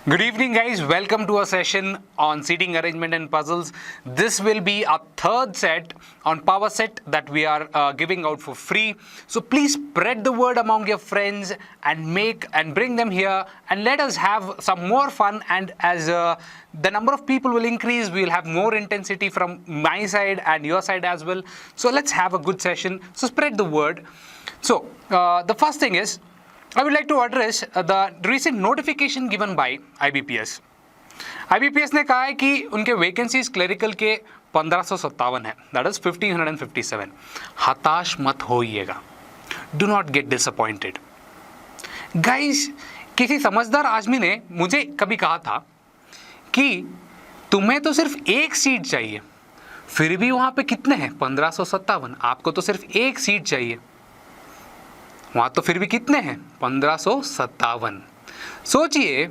Good evening, guys. Welcome to a session on seating arrangement and puzzles. This will be our third set on power set that we are giving out for free. So please spread the word among your friends and bring them here and let us have some more fun. And as the number of people will increase, we will have more intensity from my side and your side as well. So let's have a good session. So spread the word. So the first thing is, I would like to address the recent notification given by IBPS. IBPS ने कहा है कि उनके vacancies clerical के 1557 है, that is 1557. हताश मत होइएगा, do not get disappointed. Guys, किसी समझदार आदमी ने मुझे कभी कहा था कि तुम्हें तो सिर्फ एक सीट चाहिए, फिर भी वहां पे कितने हैं 1557, आपको तो सिर्फ एक सीट चाहिए, वहां तो फिर भी कितने हैं 1557. सोचिए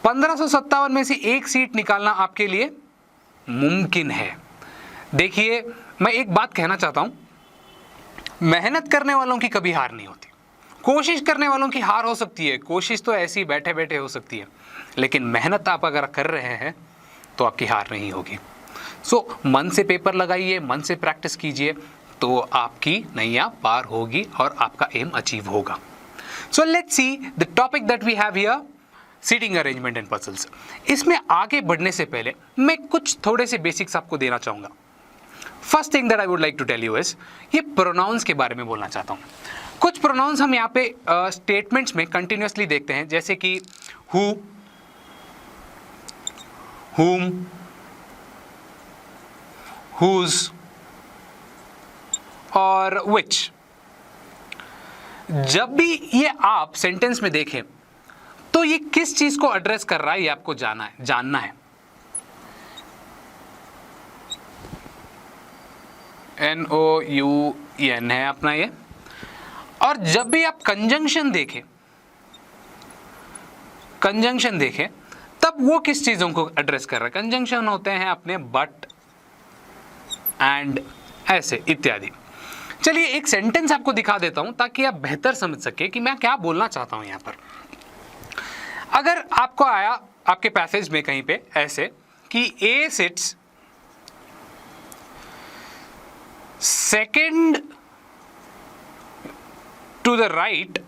1557 में से एक सीट निकालना आपके लिए मुमकिन है. देखिए, मैं एक बात कहना चाहता हूं, मेहनत करने वालों की कभी हार नहीं होती. कोशिश करने वालों की हार हो सकती है, कोशिश तो ऐसी बैठे बैठे हो सकती है, लेकिन मेहनत आप अगर कर रहे हैं तो आपकी हार नहीं होगी. सो मन से पेपर लगाइए, मन से प्रैक्टिस कीजिए, तो आपकी नैया पार होगी और आपका एम अचीव होगा. So let's see the topic that we have here, seating arrangement and puzzles. इसमें आगे बढ़ने से पहले मैं कुछ थोड़े से बेसिक्स आपको देना चाहूंगा. First thing that I would like to tell you is, ये प्रोनाउंस के बारे में बोलना चाहता हूं. कुछ प्रोनाउंस हम यहाँ पे स्टेटमेंट्स में कंटिन्यूसली देखते हैं, जैसे कि हु, whom, whose और which. जब भी ये आप सेंटेंस में देखें तो ये किस चीज को एड्रेस कर रहा है, ये आपको जानना है. NOUN है अपना ये. और जब भी आप कंजंक्शन देखें तब वो किस चीजों को एड्रेस कर रहा है. कंजंक्शन होते हैं अपने बट, एंड, ऐसे इत्यादि. चलिए एक सेंटेंस आपको दिखा देता हूं ताकि आप बेहतर समझ सके कि मैं क्या बोलना चाहता हूं यहां पर. अगर आपको आया आपके पैसेज में कहीं पे ऐसे कि A sits second to the right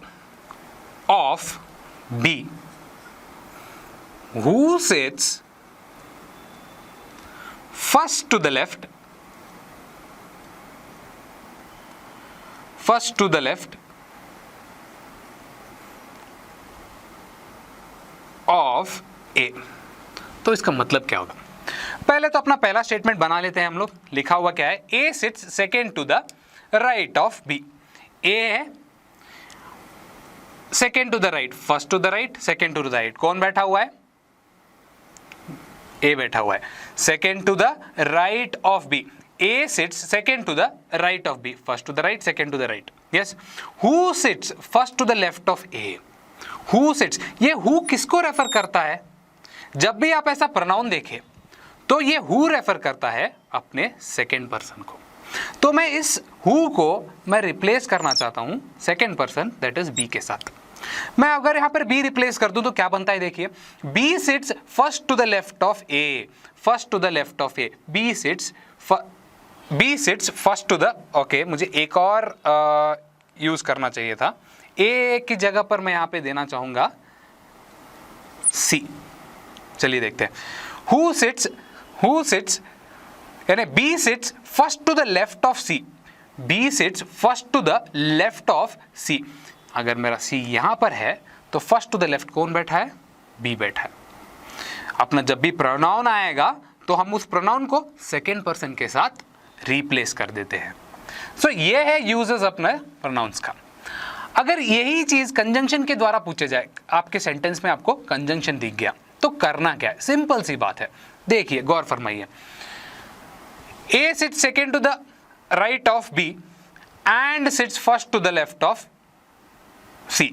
of B, who sits first to the left of A. तो इसका मतलब क्या होगा? पहले तो अपना पहला स्टेटमेंट बना लेते हैं हम लोग. लिखा हुआ क्या है? A sits second to the right of B. A है second to the right, first to the right, second to the right. कौन बैठा हुआ है? A बैठा हुआ है. Second to the right of B. A sits second to the right of B. First to the right, second to the right. Yes. Who sits first to the left of A? Who sits. ये who किसको refer करता है? जब भी आप ऐसा pronoun देखें तो ये who रेफर करता है अपने सेकेंड पर्सन को. तो मैं इस who को मैं रिप्लेस करना चाहता हूं second person that is B के साथ. मैं अगर यहां पर B रिप्लेस कर दूं तो क्या बनता है? देखिए, B sits first to the left of A. First to the left of A. B sits first to the, okay, मुझे एक और यूज करना चाहिए था. A की जगह पर मैं यहां पे देना चाहूंगा C. चलिए देखते हैं. Who sits यानी B sits first to the left of C. B sits first to the left of C. अगर मेरा C यहां पर है तो फर्स्ट टू द लेफ्ट कौन बैठा है? B बैठा है. अपना जब भी प्रोनाउन आएगा तो हम उस प्रोनाउन को सेकेंड पर्सन के साथ रिप्लेस कर देते हैं. सो ये है यूजेस अपने प्रोनाउंस का. अगर यही चीज कंजंक्शन के द्वारा पूछे जाए, आपके सेंटेंस में आपको कंजंक्शन दिख गया तो करना क्या है? सिंपल सी बात है. देखिए, गौर फरमाइए. A sits second to the right of B and sits first to the left of C.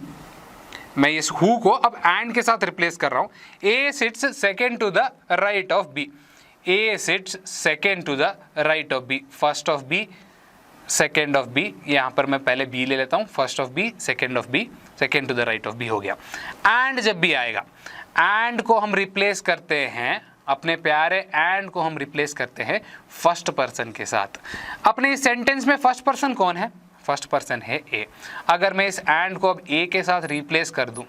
मैं इस who को अब and के साथ रिप्लेस कर रहा हूं. A sits second to the right of B. A sits second to the right of B. First of B, second of B. यहां पर मैं पहले B ले लेता हूं. First of B, second of B, second to the right of B हो गया. And जब भी आएगा, एंड को हम रिप्लेस करते हैं, अपने प्यारे एंड को हम रिप्लेस करते हैं फर्स्ट पर्सन के साथ। अपने इस सेंटेंस में फर्स्ट पर्सन कौन है? फर्स्ट पर्सन है ए। अगर मैं इस एंड को अब ए के साथ रिप्लेस कर दूं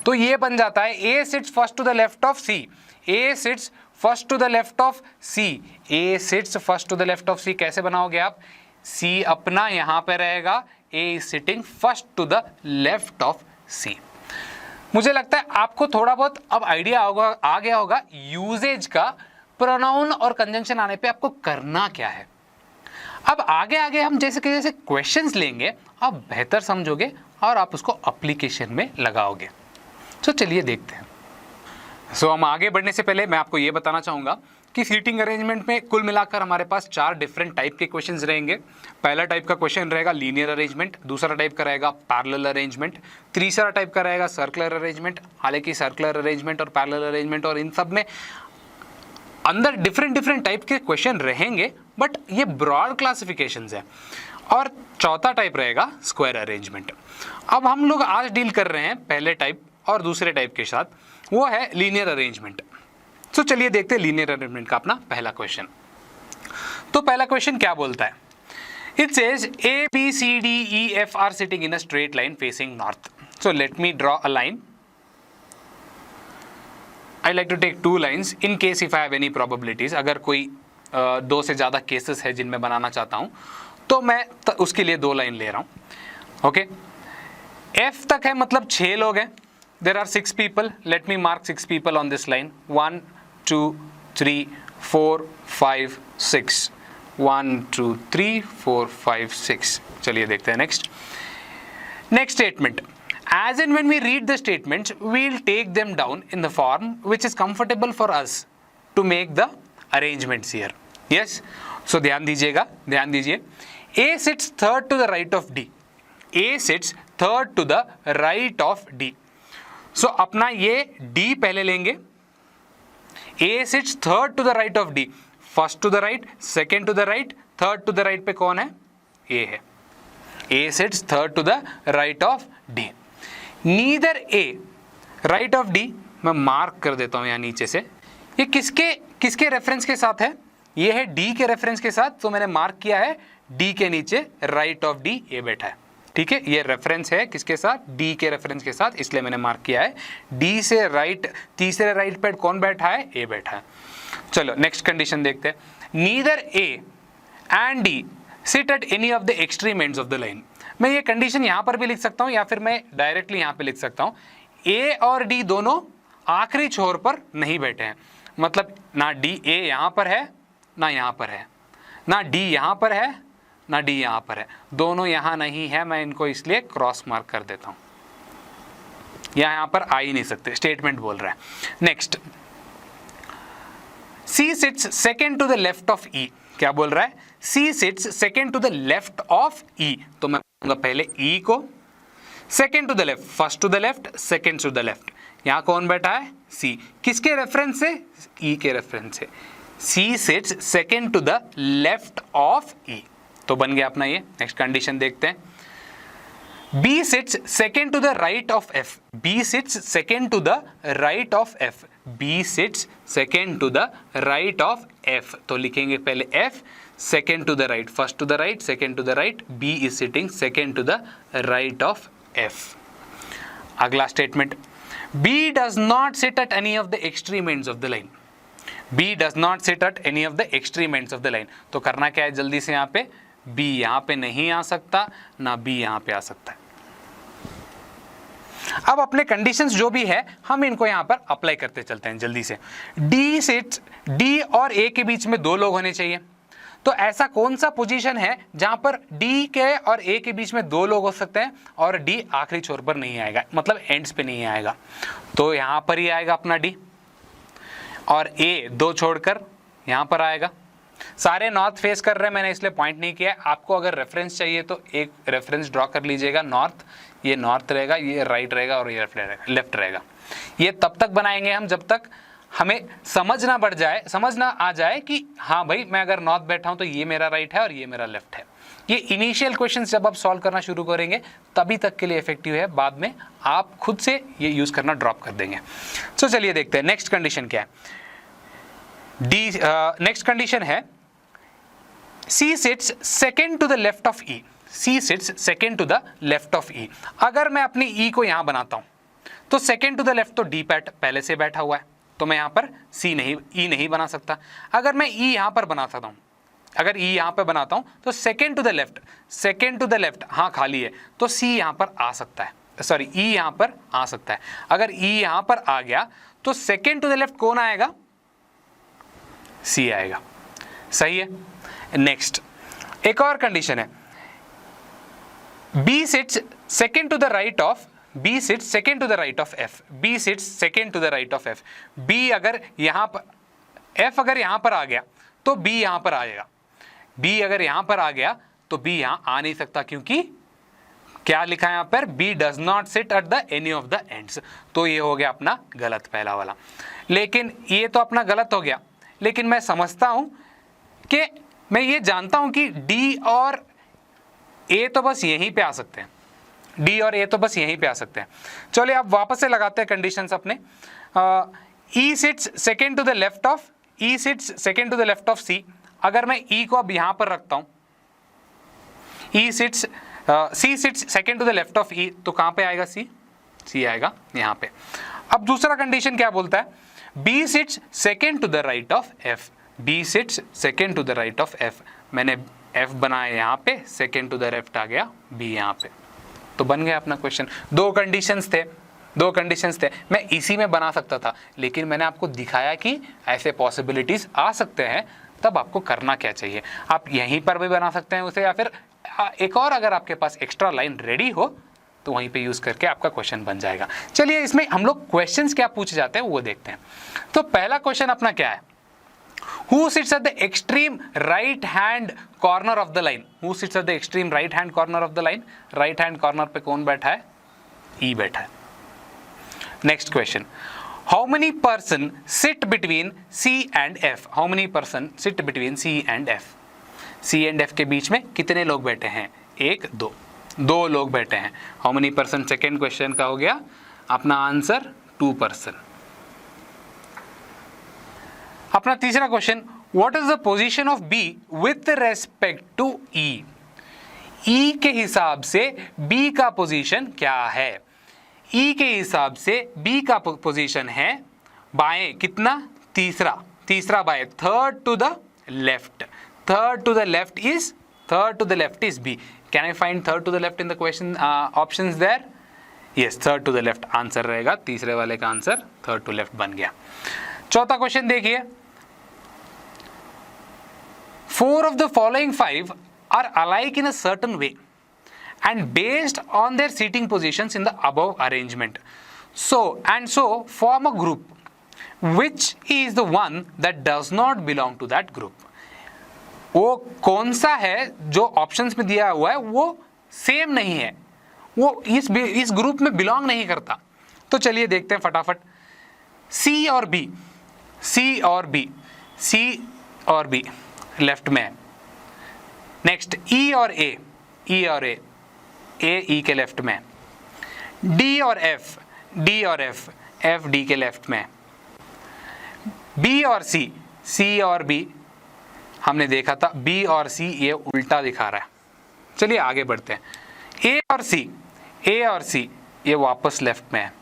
तो ये बन जाता है A sits first to the left of C. A sits first to the left of C. A sits first to the left of C कैसे बनाओगे आप? सी अपना यहां पे रहेगा, A is sitting first to the left of C. मुझे लगता है आपको थोड़ा बहुत अब आइडिया आ गया होगा यूजेज का, प्रोनाउन और कंजंक्शन आने पे आपको करना क्या है। अब आगे आगे हम जैसे कि जैसे क्वेश्चंस लेंगे आप बेहतर समझोगे और आप उसको एप्लीकेशन में लगाओगे। तो चलिए देखते हैं। हम आगे बढ़ने से पहले मैं आपको ये बताना चाहूँगा कि सीटिंग अरेंजमेंट में कुल मिलाकर हमारे पास 4 डिफरेंट टाइप के क्वेश्चंस रहेंगे। पहला टाइप का क्वेश्चन रहेगा लीनियर अरेंजमेंट, दूसरा टाइप का रहेगा पैरेलल अरेंजमेंट, तीसरा टाइप का रहेगा सर्कुलर अरेंजमेंट। हालांकि सर्कुलर अरेंजमेंट और पैरेलल अरेंजमेंट और इन सब में अंदर डिफरेंट टाइप के क्वेश्चन रहेंगे, बट ये ब्रॉड क्लासिफिकेशंस है। और चौथा टाइप रहेगा स्क्वायर अरेंजमेंट। अब हम लोग आज डील कर रहे हैं पहले टाइप और दूसरे टाइप के साथ, वो है लीनियर अरेंजमेंट। तो चलिए देखते हैं लीनियर अरेंजमेंट का अपना पहला क्वेश्चन। तो पहला क्वेश्चन क्या बोलता है? It says A B C D E F are sitting in a straight line facing north. So let me draw a line. I like to take 2 lines in case if I have any probabilities. अगर कोई 2 से ज़्यादा cases है जिनमें बनाना चाहता हूँ तो मैं उसके लिए 2 लाइन ले रहा हूँ। ओके, एफ तक है मतलब 6 लोग हैं। There are 6 people. Let me mark 6 people on this line. 1, 2, 3, 4, 5, 6. 1, 2, 3, 4, 5, 6. चलिए देखते हैं next. Next statement. As and when we read the statements, we'll take them down in the form which is comfortable for us to make the arrangements here. Yes. So ध्यान दीजिएगा, ध्यान दीजिए. A sits third to the right of D. A sits third to the right of D. सो अपना ये D पहले लेंगे। A sits third to the right of D, first to the right, second to the right, third to the right पे कौन है? A है। A sits third to the right of D। Neither A right of D, मैं mark कर देता हूं यहां नीचे से। ये किसके रेफरेंस के साथ है? ये है D के रेफरेंस के साथ, तो मैंने मार्क किया है D के नीचे राइट ऑफ D A बैठा है। ठीक है, ये रेफरेंस है किसके साथ? डी के रेफरेंस के साथ, इसलिए मैंने मार्क किया है। डी से राइट, तीसरे राइट पे कौन बैठा है? ए बैठा है। चलो नेक्स्ट कंडीशन देखते हैं। Neither A and D sit at any of the extreme ends of the line. मैं ये कंडीशन यहाँ पर भी लिख सकता हूँ या फिर मैं डायरेक्टली यहाँ पे लिख सकता हूँ। ए और डी दोनों आखिरी छोर पर नहीं बैठे हैं, मतलब ना डी ए यहाँ पर है ना यहाँ पर है, ना डी यहाँ पर है ना डी यहाँ पर है, दोनों यहाँ नहीं है। मैं इनको इसलिए क्रॉस मार्क कर देता हूँ, यहाँ पर आ ही नहीं सकते, स्टेटमेंट बोल रहा है। Next, C sits second to the left of E. क्या बोल रहा है? C sits second to the left of E. तो मैं बोलूंगा पहले ई को, second to the left, first to the left, second to the left. यहाँ कौन बैठा है? सी। किसके रेफरेंस से? ई के रेफरेंस से। C sits second to the left of E, तो बन गया अपना ये। नेक्स्ट कंडीशन देखते हैं। B sits second to the right of F. B sits second to the right of F. B sits second to the right of F. तो लिखेंगे पहले F, second to the right, first to the right, second to the right. B is sitting second to the right of F. अगला statement, B does not sit at any of the extreme ends of the line. B does not sit at any of the extreme ends of the line. तो करना क्या है जल्दी से? यहाँ पे B यहाँ पे नहीं आ सकता, ना B यहाँ पे आ सकता है। अब अपने कंडीशंस जो भी है हम इनको यहाँ पर अप्लाई करते चलते हैं जल्दी से। D और A के बीच में 2 लोग होने चाहिए। तो ऐसा कौन सा पोजीशन है जहां पर D के और A के बीच में 2 लोग हो सकते हैं और D आखिरी छोर पर नहीं आएगा, मतलब एंड्स पे नहीं आएगा? तो यहाँ पर ही आएगा अपना D, और A 2 छोड़कर यहाँ पर आएगा। सारे नॉर्थ फेस कर रहे हैं, मैंने इसलिए पॉइंट नहीं किया। आपको अगर रेफरेंस चाहिए तो एक रेफरेंस ड्रॉ कर लीजिएगा नॉर्थ, ये नॉर्थ रहेगा, ये राइट रहेगा और ये लेफ्ट रहेगा। ये तब तक बनाएंगे हम जब तक हमें समझ ना आ जाए कि हाँ भाई मैं अगर नॉर्थ बैठा हूँ तो ये मेरा राइट है और ये मेरा लेफ्ट है। ये इनिशियल क्वेश्चन जब आप सॉल्व करना शुरू करेंगे तभी तक के लिए इफेक्टिव है, बाद में आप खुद से ये यूज करना ड्रॉप कर देंगे। तो चलिए देखते हैं नेक्स्ट कंडीशन क्या है। नेक्स्ट कंडीशन है C sits second to the left of E. C sits second to the left of E. अगर मैं अपनी E को यहां बनाता हूं तो सेकेंड टू द लेफ्ट तो D पैट पहले से बैठा हुआ है, तो मैं यहां पर E नहीं बना सकता। अगर मैं E यहां पर बनाता हूं, अगर E यहां पर बनाता हूं तो सेकेंड टू द लेफ्ट हाँ खाली है, तो C यहां पर आ सकता है, सॉरी E यहां पर आ सकता है। अगर E यहां पर आ गया तो सेकेंड टू द लेफ्ट कौन आएगा? C आएगा। सही है। नेक्स्ट एक और कंडीशन है, B sits second to the right of F. B sits second to the right of F. B अगर यहां पर, F अगर यहां पर आ गया तो B यहां पर आएगा। B अगर यहां पर आ गया तो B यहां आ नहीं सकता, क्योंकि क्या लिखा है यहां पर? B does not sit at the any of the ends. तो ये हो गया अपना गलत पहला वाला। लेकिन ये तो अपना गलत हो गया, लेकिन मैं समझता हूं कि मैं ये जानता हूं कि D और A तो बस यहीं पे आ सकते हैं, D और A तो बस यहीं पे आ सकते हैं। चलिए अब वापस से लगाते हैं कंडीशंस अपने। E sits second to the left of C। अगर मैं E को अब यहां पर रखता हूं, C sits second to the left of E, तो कहां पे आएगा? C आएगा यहां पे। अब दूसरा कंडीशन क्या बोलता है? B sits second to the right of F। B sits second to the right of F। मैंने F बनाया यहाँ पे, second to the left आ गया B यहाँ पे, तो बन गया अपना क्वेश्चन। दो कंडीशंस थे, मैं इसी में बना सकता था, लेकिन मैंने आपको दिखाया कि ऐसे पॉसिबिलिटीज आ सकते हैं, तब आपको करना क्या चाहिए। आप यहीं पर भी बना सकते हैं उसे, या फिर एक और अगर आपके पास एक्स्ट्रा लाइन रेडी हो तो वहीं पे यूज करके आपका क्वेश्चन बन जाएगा। चलिए इसमें हम लोग क्वेश्चंस क्या पूछे जाते हैं वो देखते हैं। तो पहला क्वेश्चन अपना क्या है? Who sits at the extreme right hand corner of the line? Who sits at the extreme right hand corner of the line? Right hand corner पे कौन बैठा है? E बैठा है। Next question. How many person sit between C and F? How many person sit between C and F? C and F के बीच में कितने लोग बैठे हैं? एक, दो लोग बैठे हैं। How many person? Second question का हो गया अपना आंसर 2 person। अपना तीसरा question, what is the position of B with respect to E? E के हिसाब से बी का पोजीशन क्या है? ई के हिसाब से बी का पोजीशन है बाएं, कितना? तीसरा बाएं, third to the left is B. Can I find third to the left in the question options there? Yes, third to the left answer रहेगा। तीसरे वाले का आंसर थर्ड टू लेफ्ट बन गया। चौथा क्वेश्चन देखिए, 4 of the following 5 are alike in a certain way and based on their seating positions in the above arrangement. So form a group. Which is the one that does not belong to that group? वो कौन सा है जो options में दिया हुआ है वो सेम नहीं है, वो इस ग्रुप में बिलोंग नहीं करता। तो चलिए देखते हैं फटाफट। C और B लेफ्ट में है। नेक्स्ट E और A E के लेफ्ट में है। D और F D के लेफ्ट में है। B और C और B हमने देखा था, B और C ये उल्टा दिखा रहा है। चलिए आगे बढ़ते हैं। A और C ये वापस लेफ्ट में है,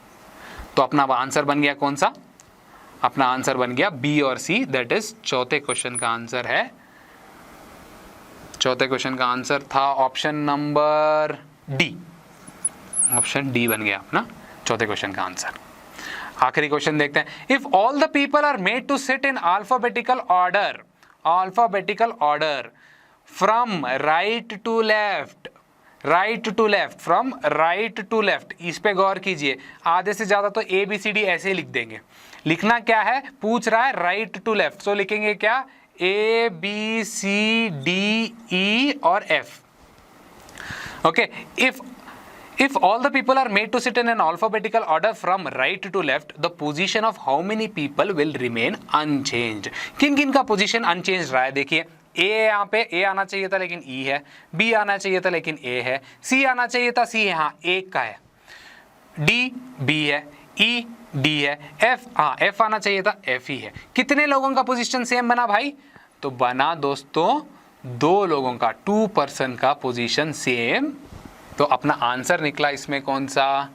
तो अपना आंसर बन गया कौन सा? अपना आंसर बन गया B और C, दैट इज चौथे क्वेश्चन का आंसर है। चौथे क्वेश्चन का आंसर था option number D. Option D बन गया अपना चौथे क्वेश्चन का आंसर। आखिरी क्वेश्चन देखते हैं। If all the people are made to sit in alphabetical order from right to left, इस पे गौर कीजिए। आधे से ज्यादा तो ए बी सी डी ऐसे ही लिख देंगे। लिखना क्या है? पूछ रहा है राइट टू लेफ्ट, सो लिखेंगे क्या? ए बी सी डी ई और F. Okay, if all the people are made to sit in an alphabetical order from right to left, the position of how many people will remain unchanged? किन किन का position unchange रहा है? देखिए ए यहाँ पे ए आना चाहिए था लेकिन ई है, बी आना चाहिए था लेकिन ए है, सी आना चाहिए था सी यहाँ एक का है, डी बी है, ई डी है, एफ हाँ एफ आना चाहिए था एफ ही है। कितने लोगों का पोजीशन सेम बना भाई? तो बना दोस्तों 2 लोगों का, 2 पर्सन का पोजीशन सेम। तो अपना आंसर निकला इसमें कौन सा?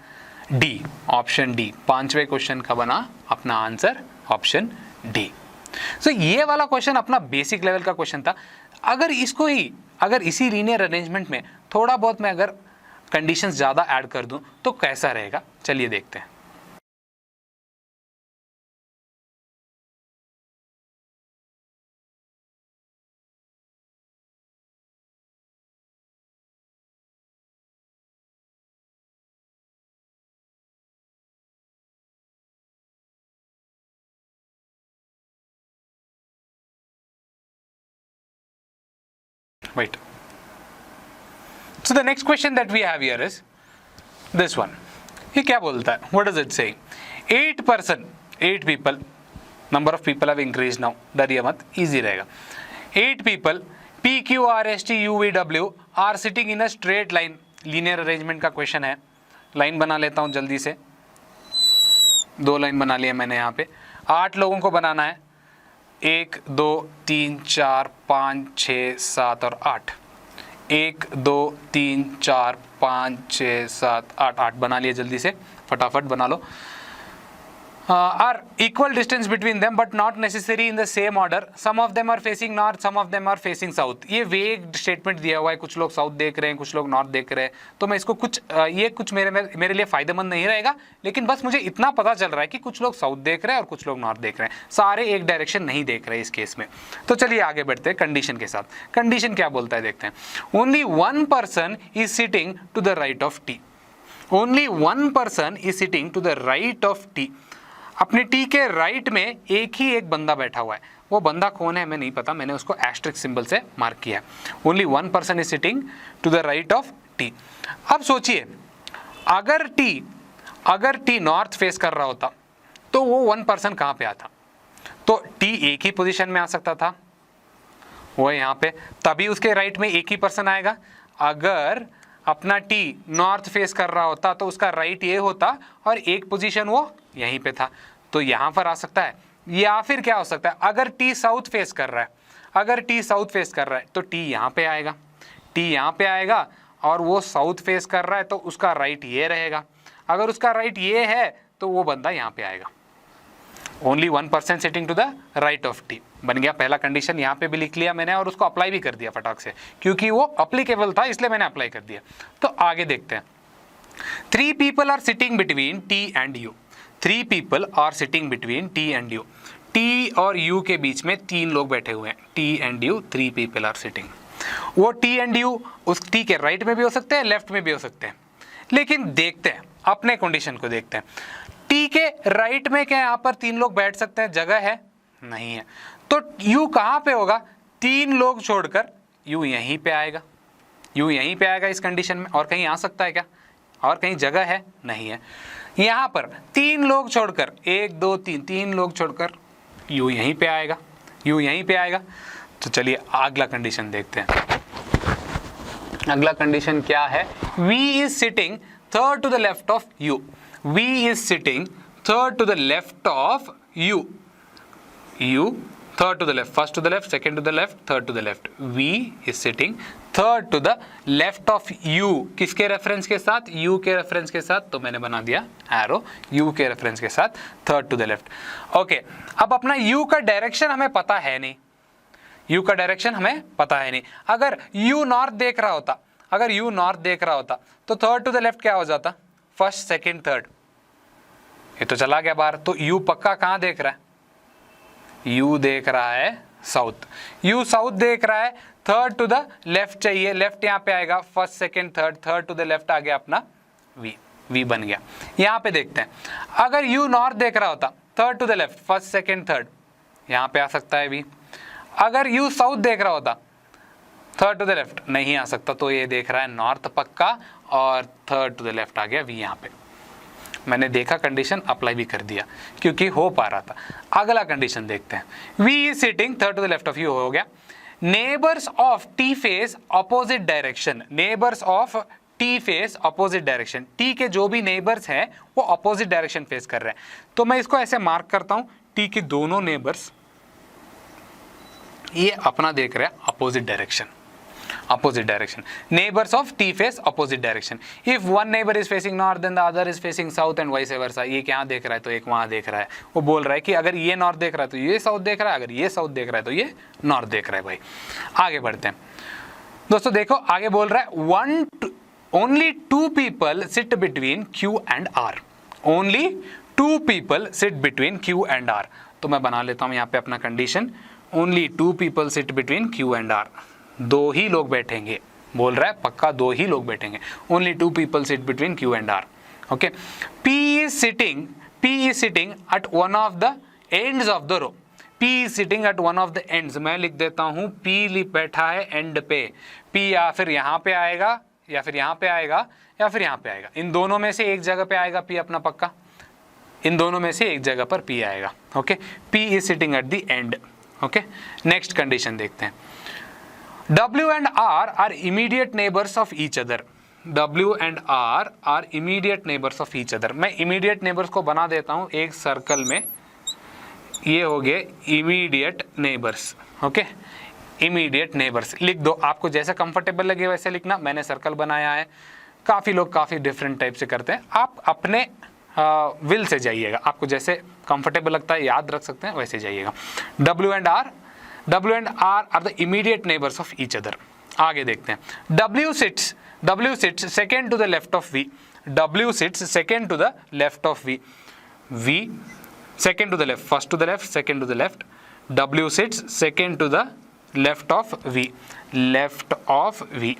D, option D. 5वें क्वेश्चन का बना अपना आंसर ऑप्शन डी। सो ये वाला क्वेश्चन अपना बेसिक लेवल का क्वेश्चन था। अगर इसको ही अगर इसी लीनियर अरेंजमेंट में थोड़ा बहुत मैं अगर कंडीशंस ज़्यादा ऐड कर दूं तो कैसा रहेगा, चलिए देखते हैं। Wait. So the next question that we have here is this one. ये क्या बोलता है? What does it say? 8 people, number of people have increased now. डरिए मत, easy रहेगा। 8 people, P, Q, R, S, T, U, V, W are sitting in a straight line. Linear arrangement का question है। Line बना लेता हूँ जल्दी से। 2 लाइन बना लिया मैंने यहाँ पे। 8 लोगों को बनाना है। 1 2 3 4 5 6 7 और 8। 1 2 3 4 5 6 7 8 8 बना लिए जल्दी से, फटाफट बना लो। Are equal distance between them but not necessary in the same order. Some of them are facing north, some of them are facing south. ये वेग स्टेटमेंट दिया हुआ है, कुछ लोग साउथ देख रहे हैं, कुछ लोग नॉर्थ देख रहे हैं। तो मैं इसको ये कुछ मेरे लिए फायदेमंद नहीं रहेगा, लेकिन बस मुझे इतना पता चल रहा है कि कुछ लोग साउथ देख रहे हैं और कुछ लोग नॉर्थ देख रहे हैं, सारे एक डायरेक्शन नहीं देख रहे हैं इस केस में। तो चलिए आगे बढ़ते हैं कंडीशन के साथ। कंडीशन क्या बोलता है देखते हैं। Only 1 person is sitting to the right of T. Only 1 person is sitting to the right of T. अपने टी के राइट में एक ही एक बंदा बैठा हुआ है। वो बंदा कौन है हमें नहीं पता, मैंने उसको एस्ट्रिक सिंबल से मार्क किया है। Only 1 person is sitting to the right of T. अब सोचिए, अगर टी नॉर्थ फेस कर रहा होता तो वो 1 पर्सन कहाँ पे आता? तो टी एक ही पोजीशन में आ सकता था, वो यहाँ पे, तभी उसके राइट में एक ही पर्सन आएगा। अगर अपना टी नॉर्थ फेस कर रहा होता तो उसका राइट ये होता और एक पोजीशन वो यहीं पे था, तो यहाँ पर आ सकता है। या फिर क्या हो सकता है, अगर टी साउथ फेस कर रहा है, तो टी यहाँ पे आएगा, टी यहाँ पे आएगा और वो साउथ फेस कर रहा है तो उसका राइट ये रहेगा। अगर उसका राइट ये है तो वो बंदा यहाँ पे आएगा। Only 1 person sitting to the right of T बन गया पहला कंडीशन। यहाँ पे भी लिख लिया मैंने और उसको अप्लाई भी कर दिया फटाक से, क्योंकि वो अप्लीकेबल था इसलिए मैंने अप्लाई कर दिया। तो आगे देखते हैं। 3 people are sitting between T and U। 3 people are sitting between T and U। T और U के बीच में 3 लोग बैठे हुए हैं। T and U, 3 people are sitting। वो T and U उस T के राइट में भी हो सकते हैं, लेफ्ट में भी हो सकते हैं, लेकिन देखते हैं अपने कंडीशन को देखते हैं। T के राइट में क्या यहाँ पर 3 लोग बैठ सकते हैं? जगह है? नहीं है। तो U कहाँ पे होगा? 3 लोग छोड़कर U यहीं पे आएगा, U यहीं पे आएगा इस कंडीशन में। और कहीं आ सकता है क्या? और कहीं जगह है? नहीं है। यहाँ पर 3 लोग छोड़कर 1 2 3 लोग छोड़कर U यहीं पे आएगा, U यहीं पे आएगा। तो चलिए अगला कंडीशन देखते हैं। अगला कंडीशन क्या है? V is sitting third to the left of U। V is sitting third to the left of U। U third to the left, first to the left, second to the left, third to the left। V is sitting third to the left of U। किसके reference के साथ? U के reference के साथ। तो मैंने बना दिया एरो U के रेफरेंस के साथ, third to the left. Okay, अब अपना U का डायरेक्शन हमें पता है नहीं, U का डायरेक्शन हमें पता है नहीं। अगर U नॉर्थ देख रहा होता, तो थर्ड टू द लेफ्ट क्या हो जाता? First second third. ये तो चला गया बाहर। तो U पक्का कहाँ देख रहा है? U देख रहा है साउथ। U साउथ देख रहा है, थर्ड टू द लेफ्ट चाहिए, लेफ्ट यहाँ पे आएगा, first second third, third to the left आ गया अपना V बन गया। यहाँ पे देखते हैं, अगर U नॉर्थ देख रहा होता, third to the left, first second third, यहाँ पे आ सकता है V। अगर U साउथ देख रहा होता, थर्ड टू द लेफ्ट नहीं आ सकता, तो ये देख रहा है नॉर्थ पक्का और थर्ड टू द लेफ्ट आ गया V यहाँ पे। मैंने देखा कंडीशन, अप्लाई भी कर दिया क्योंकि हो पा रहा था। अगला कंडीशन देखते हैं। V is sitting third to the left of U हो गया। Neighbours of T face opposite direction, neighbours of T face opposite direction, T के जो भी नेबर्स हैं वो अपोजिट डायरेक्शन फेस कर रहे हैं। तो मैं इसको ऐसे मार्क करता हूं, टी के दोनों नेबर्स ये अपना देख रहे हैं opposite direction, opposite direction. Neighbors of T face opposite direction. If one neighbor is facing north then the other is facing south and vice versa. ये क्या देख रहा है तो एक वहां देख रहा है। वो बोल रहा है कि अगर ये नॉर्थ देख रहा है तो ये साउथ देख रहा है, अगर ये साउथ देख रहा है तो ये नॉर्थ देख रहा है। भाई आगे बढ़ते हैं दोस्तों, देखो आगे बोल रहा है only two people sit between Q and R. Only two people sit between Q and R. तो मैं बना लेता हूं यहाँ पे अपना condition, only two people sit between Q and R. दो ही लोग बैठेंगे, बोल रहा है पक्का दो ही लोग बैठेंगे। Only two people sit between Q and R. Okay, P is sitting at one of the ends of the row. P is sitting at one of the ends. मैं लिख देता हूं P बैठा है एंड पे। P या फिर यहाँ पे आएगा या फिर यहाँ पे आएगा या फिर यहाँ पे आएगा, इन दोनों में से एक जगह पे आएगा P अपना पक्का, इन दोनों में से एक जगह पर P आएगा। Okay, P is sitting at the end. Okay, next condition देखते हैं। W and R are immediate neighbors of each other. W and R are immediate neighbors of each other. मैं immediate neighbors को बना देता हूँ एक circle में, ये हो गए immediate neighbors. Okay, immediate neighbors लिख दो, आपको जैसा कंफर्टेबल लगे वैसे लिखना। मैंने सर्कल बनाया है, काफ़ी लोग काफ़ी डिफरेंट टाइप से करते हैं, आप अपने विल से जाइएगा, आपको जैसे कंफर्टेबल लगता है याद रख सकते हैं वैसे जाइएगा। W and R are the immediate neighbors of each other. आगे देखते हैं। W sits second to the left of V. W sits second to the left of V. V second to the left, first to the left, second to the left. W sits second to the left of V. Left of V.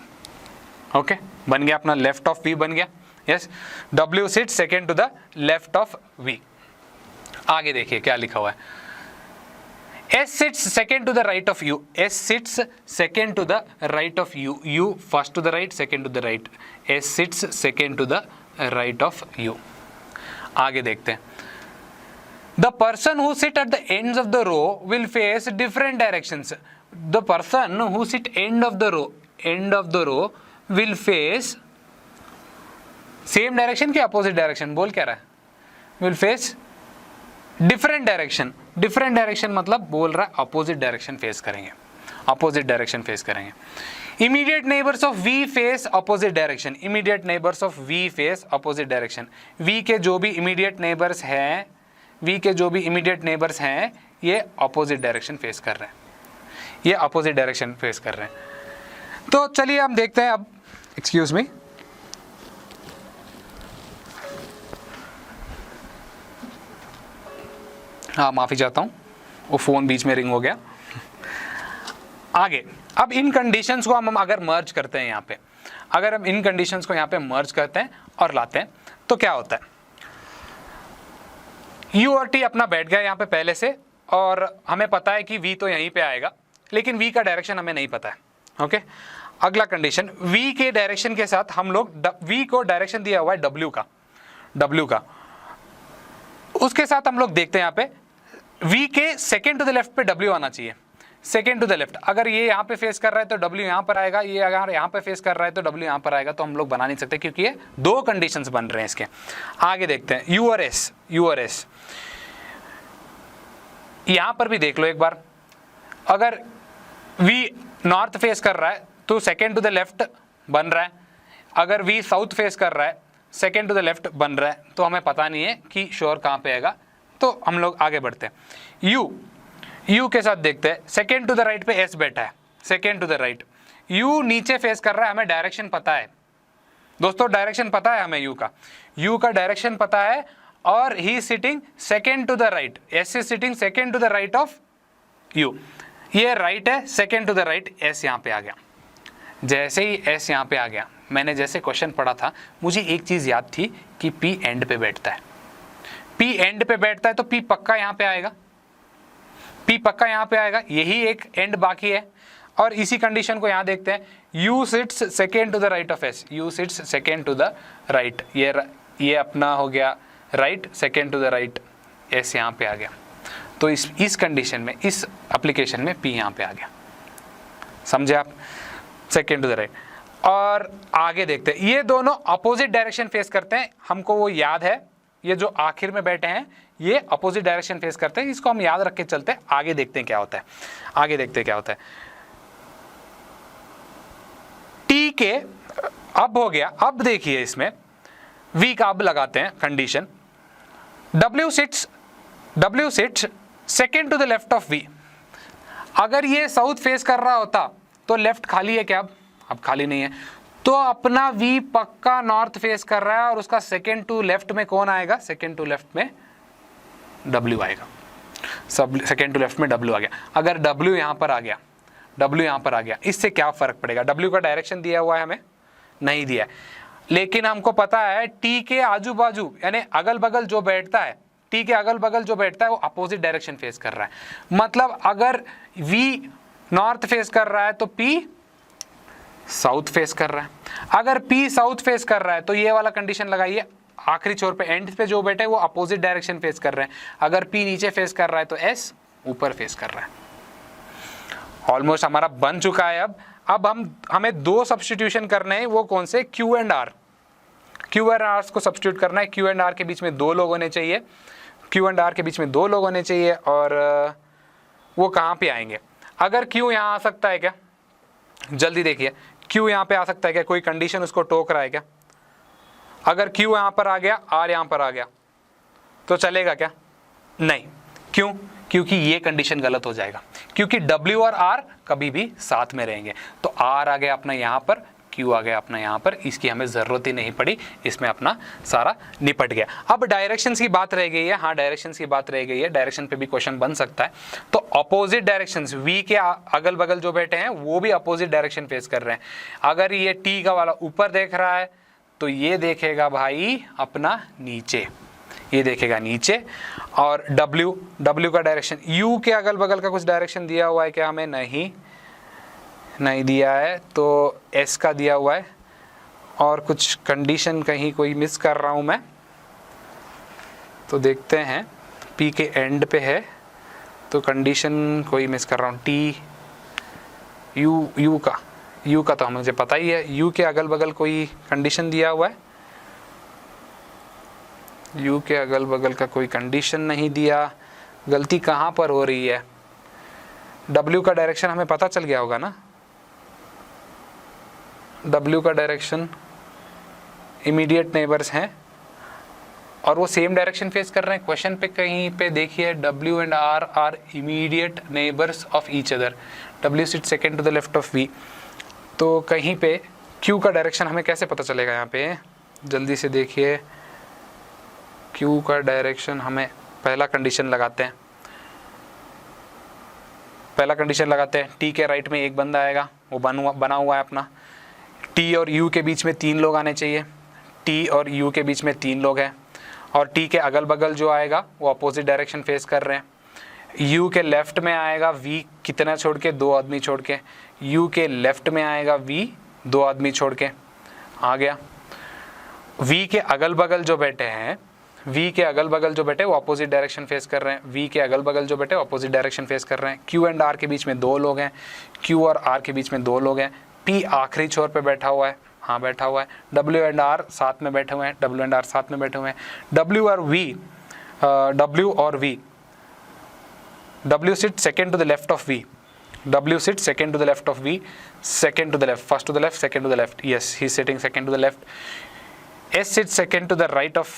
Okay, बन गया अपना left of V बन गया। Yes, W sits second to the left of V. आगे देखिए क्या लिखा हुआ है। S sits second to the right of U. S sits second to the right of U. U first to the right, second to the right. S sits second to the right of U. आगे देखते हैं। The person who sit at the ends of the row will face different directions. The person who sit end of the row will face same direction कि opposite direction? बोल क्या रहा है? Will face different direction मतलब बोल रहा है opposite direction face करेंगे, अपोजिट डायरेक्शन फेस करेंगे। Immediate neighbours of V face opposite direction, immediate neighbours of V face opposite direction. V के जो भी इमीडिएट नेबर्स हैं, ये अपोजिट डायरेक्शन फेस कर रहे हैं, ये अपोजिट डायरेक्शन फेस कर रहे हैं। तो चलिए हम देखते हैं अब, एक्सक्यूज मी, हाँ माफ़ी चाहता हूँ, वो फ़ोन बीच में रिंग हो गया। आगे अब इन कंडीशंस को हम अगर मर्ज करते हैं यहाँ पे, अगर हम इन कंडीशंस को यहाँ पे मर्ज करते हैं और लाते हैं तो क्या होता है। U और T अपना बैठ गया यहाँ पे पहले से, और हमें पता है कि V तो यहीं पे आएगा, लेकिन V का डायरेक्शन हमें नहीं पता है। ओके, अगला कंडीशन, V के डायरेक्शन के साथ हम लोग V को डायरेक्शन दिया हुआ है W का, उसके साथ हम लोग देखते हैं यहाँ पे V के सेकेंड टू द लेफ्ट पे W आना चाहिए, सेकेंड टू द लेफ्ट। अगर ये यहाँ पे फेस कर रहा है तो W यहाँ पर आएगा, ये अगर यहाँ पे फेस कर रहा है तो W यहाँ पर आएगा, तो हम लोग बना नहीं सकते क्योंकि ये दो कंडीशंस बन रहे हैं इसके। आगे देखते हैं U और S, यहाँ पर भी देख लो एक बार, अगर V नॉर्थ फेस कर रहा है तो सेकेंड टू द लेफ्ट बन रहा है, अगर V साउथ फेस कर रहा है सेकेंड टू द लेफ्ट बन रहा है, तो हमें पता नहीं है कि श्योर कहाँ पे आएगा, तो हम लोग आगे बढ़ते हैं। U के साथ देखते हैं, सेकेंड टू द राइट पे S बैठा है, second to the right, U नीचे फेस कर रहा है, हमें डायरेक्शन पता है दोस्तों, डायरेक्शन पता है हमें U का डायरेक्शन पता है, और ही sitting second to the right, S is sitting second to the right of U, ये राइट है, second to the right S यहाँ पे आ गया। जैसे ही S यहाँ पे आ गया, मैंने जैसे क्वेश्चन पढ़ा था, मुझे एक चीज़ याद थी कि P एंड पे बैठता है, P एंड पे बैठता है तो P पक्का यहाँ पे आएगा, P पक्का यहाँ पे आएगा, यही एक एंड बाकी है। और इसी कंडीशन को यहाँ देखते हैं, U sits second to the right of S, U sits second to the right, ये अपना हो गया right, second to the right S यहाँ पे आ गया। तो इस कंडीशन में, इस एप्लीकेशन में P यहाँ पे आ गया। समझे आप, सेकेंड टू द राइट। और आगे देखते हैं, ये दोनों अपोजिट डायरेक्शन फेस करते हैं, हमको वो याद है, ये जो आखिर में बैठे हैं ये अपोजिट डायरेक्शन फेस करते हैं, इसको हम याद रख के चलते हैं। आगे देखते हैं क्या होता है, आगे देखते हैं क्या होता है। टी के अब हो गया, अब देखिए इसमें वी का अब लगाते हैं condition, W sits second to the left of V। अगर ये साउथ फेस कर रहा होता तो लेफ्ट खाली है क्या? अब खाली नहीं है, तो अपना V पक्का नॉर्थ फेस कर रहा है और उसका सेकेंड टू लेफ्ट में कौन आएगा? सेकेंड टू लेफ्ट में W आएगा, सब सेकेंड टू लेफ्ट में W आ गया। अगर W यहाँ पर आ गया, W यहाँ पर आ गया, इससे क्या फर्क पड़ेगा? W का डायरेक्शन दिया हुआ है हमें? नहीं दिया है, लेकिन हमको पता है T के आजू बाजू यानी अगल बगल जो बैठता है, T के अगल बगल जो बैठता है वो अपोजिट डायरेक्शन फेस कर रहा है। मतलब अगर V नॉर्थ फेस कर रहा है तो P साउथ फेस कर रहा है। अगर P साउथ फेस कर रहा है तो ये वाला कंडीशन लगाइए, आखिरी छोर पे एंड पे जो बैठे वो अपोजिट डायरेक्शन फेस कर रहे हैं। अगर P नीचे फेस कर रहा है तो S ऊपर फेस कर रहा है। ऑलमोस्ट हमारा बन चुका है। अब हमें दो सब्स्टिट्यूशन करने हैं, वो कौन से? Q and R। Q and R को सब्स्टिट्यूट करना है। Q एंड R के बीच में दो लोग होने चाहिए, Q एंड R के बीच में दो लोग होने चाहिए। और वो कहाँ पे आएंगे? अगर Q यहाँ आ सकता है क्या? जल्दी देखिए, Q यहाँ पे आ सकता है क्या? कोई कंडीशन उसको टोक रहा है क्या? अगर Q यहाँ पर आ गया, R यहाँ पर आ गया तो चलेगा क्या? नहीं। क्यों? क्योंकि ये कंडीशन गलत हो जाएगा, क्योंकि W और R कभी भी साथ में रहेंगे। तो R आ गया अपना यहाँ पर, Q आ गया अपना यहाँ पर, इसकी हमें ज़रूरत ही नहीं पड़ी, इसमें अपना सारा निपट गया। अब डायरेक्शंस की बात रह गई है। हाँ, डायरेक्शंस की बात रह गई है, डायरेक्शन पे भी क्वेश्चन बन सकता है। तो अपोजिट डायरेक्शंस, V के अगल बगल जो बैठे हैं वो भी अपोजिट डायरेक्शन फेस कर रहे हैं। अगर ये T का वाला ऊपर देख रहा है तो ये देखेगा भाई अपना नीचे, ये देखेगा नीचे। और W का डायरेक्शन, U के अगल बगल का कुछ डायरेक्शन दिया हुआ है क्या हमें? नहीं दिया है, तो S का दिया हुआ है। और कुछ कंडीशन कहीं कोई मिस कर रहा हूँ मैं, तो देखते हैं। P के एंड पे है तो कंडीशन कोई मिस कर रहा हूँ। U का तो मुझे पता ही है। U के अगल बगल कोई कंडीशन दिया हुआ है? U के अगल बगल का कोई कंडीशन नहीं दिया। गलती कहाँ पर हो रही है? W का डायरेक्शन हमें पता चल गया होगा ना? W का डायरेक्शन इमीडिएट नेबर्स हैं और वो सेम डायरेक्शन फेस कर रहे हैं। क्वेश्चन पे कहीं पे देखिए, W and R are immediate neighbours of each other. W sit second to the left of V। तो कहीं पे Q का डायरेक्शन हमें कैसे पता चलेगा? यहाँ पे जल्दी से देखिए, Q का डायरेक्शन हमें पहला कंडीशन लगाते हैं, T के राइट में एक बंदा आएगा, वो बना हुआ है अपना। T और U के बीच में तीन लोग आने चाहिए, T और U के बीच में तीन लोग हैं। और T के अगल बगल जो आएगा वो अपोजिट डायरेक्शन फेस कर रहे हैं। U के लेफ्ट में आएगा V कितना छोड़ के? दो आदमी छोड़ के। U के लेफ्ट में आएगा V दो आदमी छोड़ के, आ गया। V के अगल बगल जो बैठे हैं, वो अपोजिट डायरेक्शन फेस कर रहे हैं। V के अगल बगल जो बैठे वो अपोजिट डायरेक्शन फेस कर रहे हैं। Q एंड R के बीच में दो लोग हैं, Q और R के बीच में दो लोग हैं। P आखिरी छोर पे बैठा हुआ है, हाँ बैठा हुआ है। W एंड R साथ में बैठे हुए हैं, W और V, W sit second to the left of V, second to the left, first to the left, second to the left. Yes, he's sitting second to the left. S sits second to the right of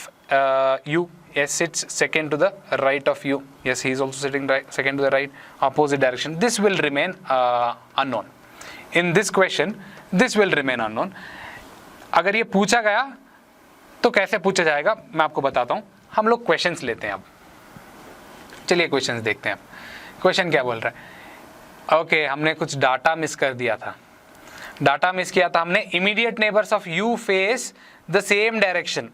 U. S sits second to the right of U. Yes, he is also sitting second to the right, opposite direction. This will remain unknown. In this question, this will remain unknown. अगर ये पूछा गया तो कैसे पूछा जाएगा मैं आपको बताता हूँ। हम लोग क्वेश्चंस लेते हैं अब। चलिए क्वेश्चंस देखते हैं। क्वेश्चन क्या बोल रहा है? ओके, हमने कुछ डाटा मिस कर दिया था। डाटा मिस किया था हमने। Immediate neighbours of you face the same direction.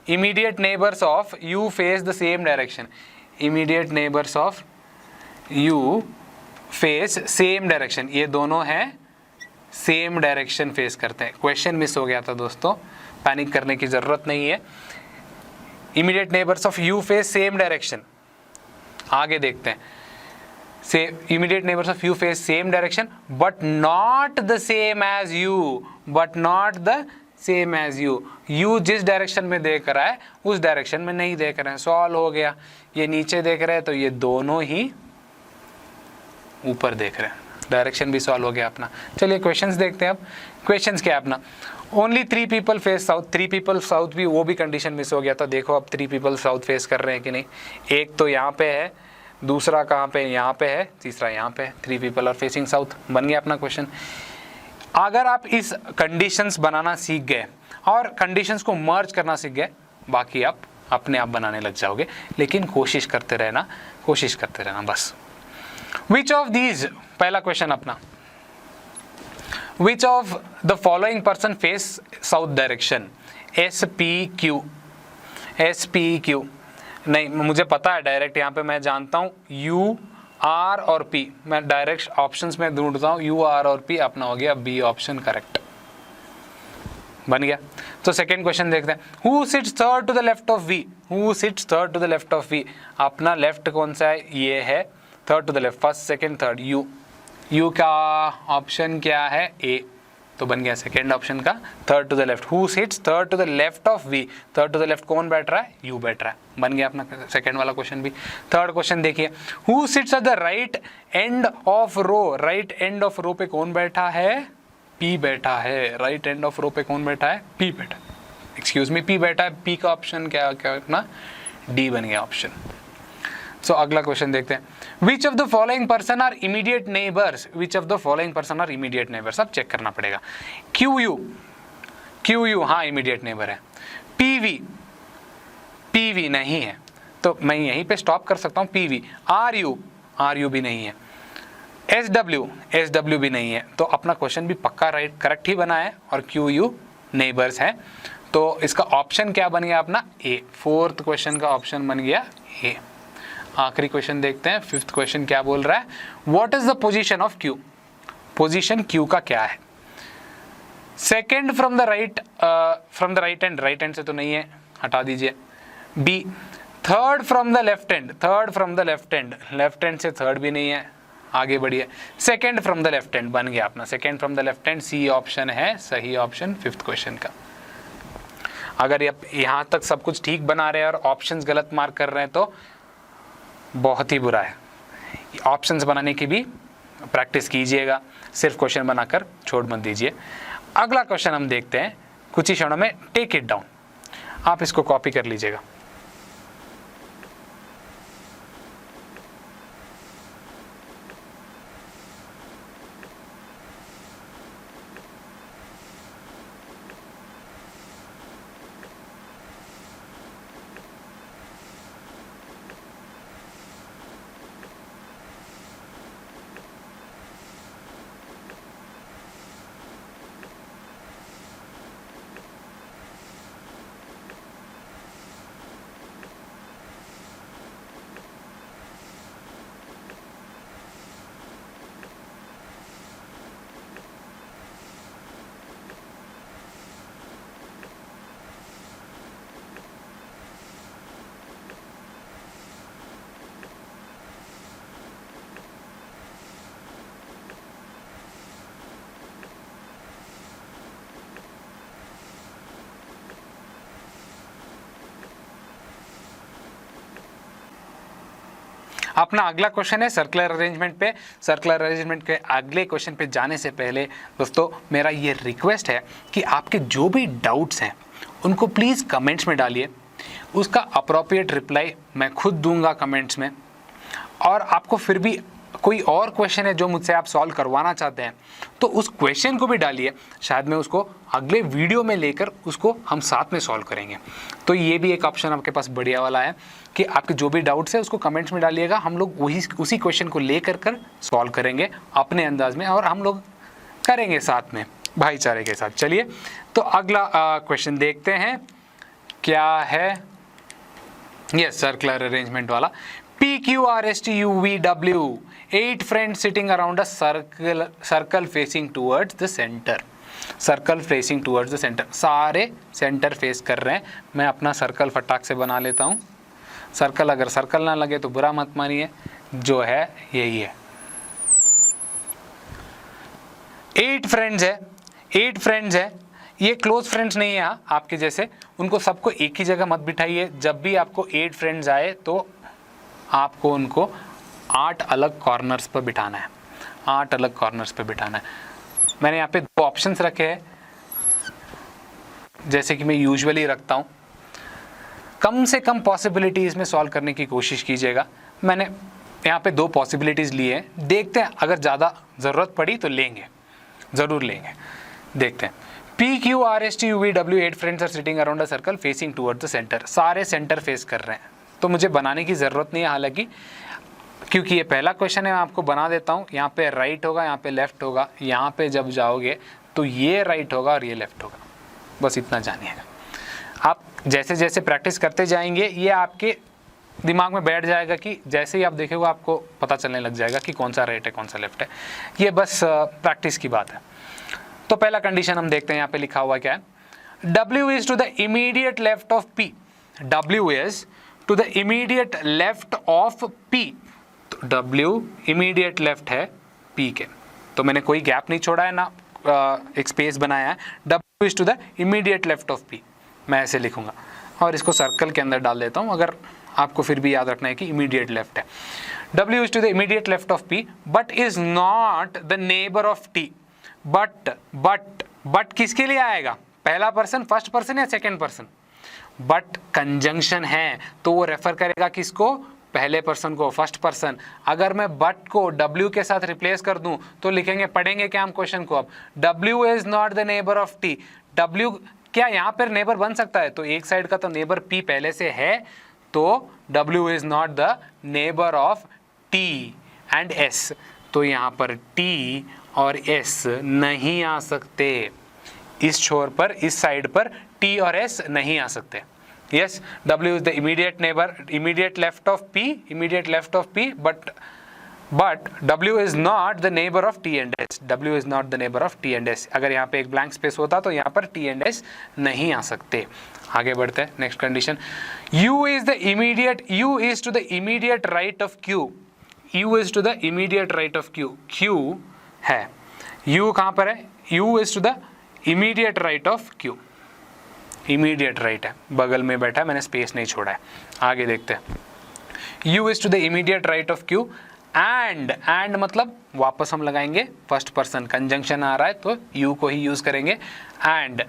Immediate neighbours of you face the same direction. Immediate neighbours of you face same direction. ये दोनों हैं सेम डायरेक्शन फेस करते हैं। क्वेश्चन मिस हो गया था दोस्तों, पैनिक करने की ज़रूरत नहीं है। Immediate neighbours of you face same direction. आगे देखते हैं। say immediate neighbors of you face same direction but not the same as you, but not the same as you. you जिस डायरेक्शन में देख रहा है उस डायरेक्शन में नहीं देख रहे हैं, सॉल्व हो गया. ये नीचे देख रहे हैं तो ये दोनों ही ऊपर देख रहे हैं, डायरेक्शन भी सॉल्व हो गया अपना. चलिए क्वेश्चंस देखते हैं. अब क्वेश्चंस क्या है अपना, only 3 people face south. 3 people south भी, वो भी कंडीशन मिस हो गया था. देखो अब 3 पीपल साउथ फेस कर रहे हैं कि नहीं. एक तो यहाँ पे है, दूसरा कहाँ पे, यहाँ पे है, तीसरा यहाँ पे है. 3 पीपल आर फेसिंग साउथ. बन गया अपना क्वेश्चन. अगर आप इस कंडीशंस बनाना सीख गए और कंडीशंस को मर्ज करना सीख गए, बाकी आप अपने आप बनाने लग जाओगे. लेकिन कोशिश करते रहना, कोशिश करते रहना बस. विच ऑफ दीज, पहला क्वेश्चन अपना, विच of the following person face south direction. SPQ, SPQ नहीं, मुझे पता है डायरेक्ट. यहाँ पे मैं जानता हूँ U, R और P. मैं डायरेक्ट ऑप्शंस में ढूंढता हूँ U, R और P. अपना हो गया B ऑप्शन करेक्ट. बन गया. तो सेकेंड क्वेश्चन देखते हैं. Who sits third to the left of V. Who sits third to the left of V. अपना लेफ्ट कौन सा है, ये है. Third to the left, first second third, U. U का ऑप्शन क्या है, A. तो बन गया सेकेंड ऑप्शन का third to the left. Who sits third to the left of V. Third to the left कौन बैठ रहा है, U बैठ रहा है. बन गया अपना सेकेंड वाला क्वेश्चन भी. थर्ड क्वेश्चन देखिए. Who sits at the right end of row. Right end of row पे कौन बैठा है, P बैठा है. राइट एंड ऑफ रो पे कौन बैठा है, P बैठा, एक्सक्यूज मी, P बैठा है. P का ऑप्शन क्या क्या अपना D बन गया ऑप्शन. सो अगला क्वेश्चन देखते हैं. Which of the following person are immediate neighbours. Which of the following person are immediate neighbours. अब चेक करना पड़ेगा. QU हाँ इमीडिएट नेबर है. PV नहीं है, तो मैं यहीं पे स्टॉप कर सकता हूँ. PV. RU भी नहीं है. SW भी नहीं है. तो अपना क्वेश्चन भी पक्का राइट करेक्ट ही बना है और QU नेबर्स है. तो इसका ऑप्शन क्या बन गया अपना, A. फोर्थ क्वेश्चन का ऑप्शन बन गया A. आखिरी क्वेश्चन देखते हैं. फिफ्थ क्वेश्चन क्या बोल रहा है, what is the position of Q. Position Q का क्या है. Second from the right hand. Right hand से तो नहीं है, हटा दीजिए. B. Third from the left hand. Third from the left hand. Left hand से थर्ड भी नहीं है, आगे बढ़िए. Second from the left hand बन गया अपना. Second from the left hand C option है सही ऑप्शन फिफ्थ क्वेश्चन का. अगर यहाँ तक सब कुछ ठीक बना रहे हैं और ऑप्शंस गलत मार्क कर रहे हैं तो बहुत ही बुरा है. ऑप्शंस बनाने की भी प्रैक्टिस कीजिएगा, सिर्फ क्वेश्चन बनाकर छोड़ मत दीजिए. अगला क्वेश्चन हम देखते हैं कुछ ही क्षणों में. Take it down. आप इसको कॉपी कर लीजिएगा. अपना अगला क्वेश्चन है सर्कुलर अरेंजमेंट पे. सर्कुलर अरेंजमेंट के अगले क्वेश्चन पे जाने से पहले दोस्तों मेरा ये रिक्वेस्ट है कि आपके जो भी डाउट्स हैं उनको प्लीज़ कमेंट्स में डालिए. उसका अप्रोप्रिएट रिप्लाई मैं खुद दूंगा कमेंट्स में. और आपको फिर भी कोई और क्वेश्चन है जो मुझसे आप सॉल्व करवाना चाहते हैं तो उस क्वेश्चन को भी डालिए. शायद मैं उसको अगले वीडियो में लेकर उसको हम साथ में सॉल्व करेंगे. तो ये भी एक ऑप्शन आपके पास बढ़िया वाला है कि आपके जो भी डाउट्स है उसको कमेंट्स में डालिएगा. हम लोग उसी क्वेश्चन को लेकर सॉल्व करेंगे अपने अंदाज में और हम लोग करेंगे साथ में भाईचारे के साथ. चलिए तो अगला क्वेश्चन देखते हैं क्या है. यस, सर्कुलर अरेंजमेंट वाला. PQRSTUVW 8 friends sitting around a circle facing towards the center. Circle facing towards the centre. सारे सेंटर फेस कर रहे हैं. मैं अपना सर्कल फटाक से बना लेता हूँ. सर्कल अगर सर्कल ना लगे तो बुरा मत मानिए. जो है यही है। 8 फ्रेंड्स है, 8 फ्रेंड्स है, ये क्लोज फ्रेंड्स नहीं है आपके जैसे, उनको सबको एक ही जगह मत बिठाइए। जब भी आपको 8 फ्रेंड्स आए तो आपको उनको 8 अलग कॉर्नर्स पर बिठाना है, 8 अलग कॉर्नर्स पर बिठाना है। मैंने यहाँ पे 2 ऑप्शंस रखे हैं जैसे कि मैं यूजुअली रखता हूँ। कम से कम पॉसिबिलिटीज़ में सॉल्व करने की कोशिश कीजिएगा। मैंने यहाँ पे 2 पॉसिबिलिटीज़ लिए हैं, देखते हैं अगर ज़्यादा ज़रूरत पड़ी तो लेंगे, ज़रूर लेंगे। देखते हैं। P, Q, R, S, T, U, V, W 8 friends are sitting around a circle facing toward the centre. सारे सेंटर फेस कर रहे हैं, तो मुझे बनाने की ज़रूरत नहीं है हालांकि, क्योंकि ये पहला क्वेश्चन है। मैं आपको बना देता हूँ। यहाँ पे राइट होगा, यहाँ पे लेफ्ट होगा, यहाँ पे जब जाओगे तो ये राइट होगा और ये लेफ्ट होगा, बस इतना जानिएगा। आप जैसे जैसे प्रैक्टिस करते जाएंगे ये आपके दिमाग में बैठ जाएगा कि जैसे ही आप देखेंगे आपको पता चलने लग जाएगा कि कौन सा राइट है कौन सा लेफ्ट है। ये बस प्रैक्टिस की बात है। तो पहला कंडीशन हम देखते हैं, यहाँ पे लिखा हुआ क्या है, W is to the immediate left of P। W is to the immediate left of P। तो W immediate left है P के, तो मैंने कोई गैप नहीं छोड़ा है ना एक स्पेस बनाया है। W is to the immediate left of P, मैं ऐसे लिखूंगा और इसको सर्कल के अंदर डाल देता हूँ, अगर आपको फिर भी याद रखना है कि इमीडिएट लेफ्ट है। W is to the immediate left of P but is not the neighbor of T। But किसके लिए आएगा, पहला पर्सन, फर्स्ट पर्सन या सेकेंड पर्सन? बट कंजंक्शन है तो वो रेफर करेगा किसको, पहले पर्सन को, फर्स्ट पर्सन। अगर मैं बट को W के साथ रिप्लेस कर दूं तो लिखेंगे, पढ़ेंगे क्या हम क्वेश्चन को अब, W is not the neighbor of T। W क्या यहाँ पर नेबर बन सकता है? तो एक साइड का तो नेबर P पहले से है, तो W is not the neighbor of T and S। तो यहाँ पर T और S नहीं आ सकते, इस छोर पर, इस साइड पर T और S नहीं आ सकते। Yes, W is the immediate neighbor, immediate left of P, but W is not the neighbor of T and S। W is not the neighbor of T and S। अगर यहाँ पे एक blank space होता तो यहाँ पर T and S नहीं आ सकते। आगे बढ़ते हैं, next condition. U is to the immediate right of Q। U is to the immediate right of Q। Q है, U कहाँ पर है? U is to the immediate right of Q। immediate right है, बगल में बैठा है, मैंने स्पेस नहीं छोड़ा है। आगे देखते हैं। U is to the immediate right of Q and मतलब वापस हम लगाएंगे फर्स्ट पर्सन, कंजंक्शन आ रहा है तो U को ही यूज करेंगे। एंड